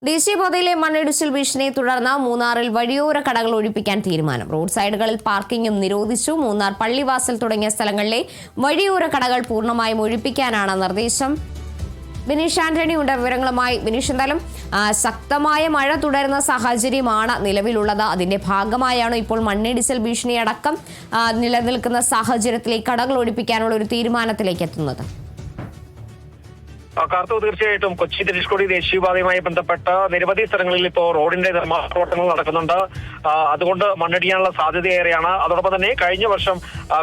ദേശീയപാതയിലെ മണ്ണിടിച്ചിൽ ഭീഷണിയെ തുടർന്ന് മൂന്നാറിൽ വഴിയോര കടകൾ ഒഴിപ്പിക്കാൻ തീരുമാനം. റോഡ് സൈഡുകളിൽ പാർക്കിംഗും നിരോധിച്ചു. മൂന്നാർ, പള്ളിവാസൽ തുടങ്ങിയ സ്ഥലങ്ങളിലെ വഴിയോര കടകൾ പൂർണ്ണമായും ഒഴിപ്പിക്കാനാണ് നിർദ്ദേശം. ബിനീഷ് ആന്റണി ഉണ്ട് വിവരങ്ങളുമായി. ബിനീഷ്, എന്തായാലും ശക്തമായ മഴ തുടരുന്ന സാഹചര്യമാണ് നിലവിലുള്ളത്. അതിന്റെ ഭാഗമായാണ് ഇപ്പോൾ മണ്ണിടിച്ചിൽ ഭീഷണി അടക്കം നിലനിൽക്കുന്ന സാഹചര്യത്തിലേക്ക് കടകൾ ഒഴിപ്പിക്കാനുള്ള ഒരു തീരുമാനത്തിലേക്ക് എത്തുന്നത്. കാർത്തു, തീർച്ചയായിട്ടും കൊച്ചി ധനുഷ്കോടി ദേശീയപാതയുമായി ബന്ധപ്പെട്ട് നിരവധി സ്ഥലങ്ങളിൽ ഇപ്പോൾ റോഡിന്റെ നിർമ്മാണ പ്രവർത്തനങ്ങൾ നടക്കുന്നുണ്ട്. അതുകൊണ്ട് മണ്ണിടിയാനുള്ള സാധ്യതയേറെയാണ്. അതോടൊപ്പം തന്നെ കഴിഞ്ഞ വർഷം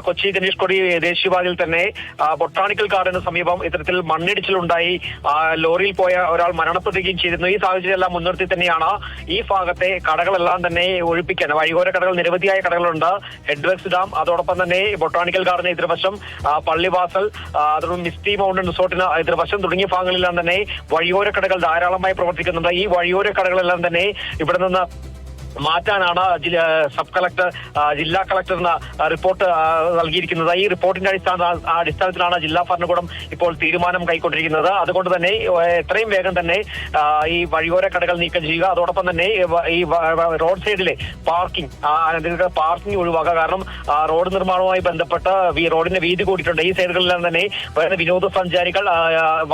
കൊച്ചി ധനുഷ്കോടി ദേശീയപാതയിൽ തന്നെ ബൊട്ടാണിക്കൽ ഗാർഡന് സമീപം ഇത്തരത്തിൽ മണ്ണിടിച്ചിലുണ്ടായി. ലോറിയിൽ പോയ ഒരാൾ മരണപ്പെടുകയും ചെയ്തിരുന്നു. ഈ സാഹചര്യമെല്ലാം മുൻനിർത്തി തന്നെയാണ് ഈ ഭാഗത്തെ കടകളെല്ലാം തന്നെ ഒഴിപ്പിക്കാൻ. വഴിയോര കടകൾ നിരവധിയായ കടകളുണ്ട്. ഹെഡ്വർക്സ് ഡാം, അതോടൊപ്പം തന്നെ ബൊട്ടാണിക്കൽ ഗാർഡന് എതിർവശം, പള്ളിവാസൽ, അതോടൊപ്പം മിസ്റ്റി മൗണ്ടൻ റിസോർട്ടിന് എതിർവശം തുടങ്ങിയ ഭാഗങ്ങളിലെല്ലാം തന്നെ വഴിയോര കടകൾ ധാരാളമായി പ്രവർത്തിക്കുന്നുണ്ട്. ഈ വഴിയോര കടകളെല്ലാം തന്നെ ഇവിടെ നിന്ന് മാറ്റാനാണ് സബ് കളക്ടർ ജില്ലാ കളക്ടറിന് റിപ്പോർട്ട് നൽകിയിരിക്കുന്നത്. ഈ റിപ്പോർട്ടിന്റെ അടിസ്ഥാനത്തിലാണ് ജില്ലാ ഭരണകൂടം ഇപ്പോൾ തീരുമാനം കൈക്കൊണ്ടിരിക്കുന്നത്. അതുകൊണ്ട് തന്നെ എത്രയും വേഗം തന്നെ ഈ വഴിയോര കടകൾ നീക്കം ചെയ്യുക. അതോടൊപ്പം തന്നെ ഈ റോഡ് സൈഡിലെ പാർക്കിംഗ് ഒഴിവാക്കുക. കാരണം റോഡ് നിർമ്മാണവുമായി ബന്ധപ്പെട്ട് റോഡിന്റെ വീതി കൂടിയിട്ടുണ്ട്. ഈ സൈഡുകളിലെല്ലാം തന്നെ വരുന്ന വിനോദസഞ്ചാരികൾ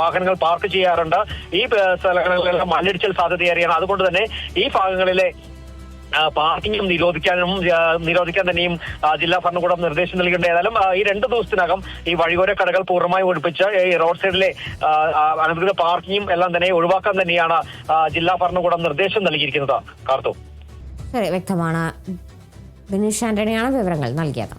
വാഹനങ്ങൾ പാർക്ക് ചെയ്യാറുണ്ട്. ഈ സ്ഥലങ്ങളിലെല്ലാം മണ്ണിടിച്ചിൽ സാധ്യതയേറിയാണ്. അതുകൊണ്ട് തന്നെ ഈ ഭാഗങ്ങളിലെ പാർക്കിംഗും നിരോധിക്കാൻ തന്നെയും ജില്ലാ ഭരണകൂടം നിർദ്ദേശം നൽകിയിട്ടുണ്ട്. ഏതായാലും ഈ 2 ദിവസത്തിനകം ഈ വഴിയോര കടകൾ പൂർണ്ണമായി ഒഴിപ്പിച്ച് ഈ റോഡ് സൈഡിലെ അനധികൃത പാർക്കിംഗും എല്ലാം തന്നെ ഒഴിവാക്കാൻ തന്നെയാണ് ജില്ലാ ഭരണകൂടം നിർദ്ദേശം നൽകിയിരിക്കുന്നത്. കാർത്തു, വ്യക്തമാണ്. ബിനീഷ് ആന്റണിയാണ് വിവരങ്ങൾ നൽകിയത്.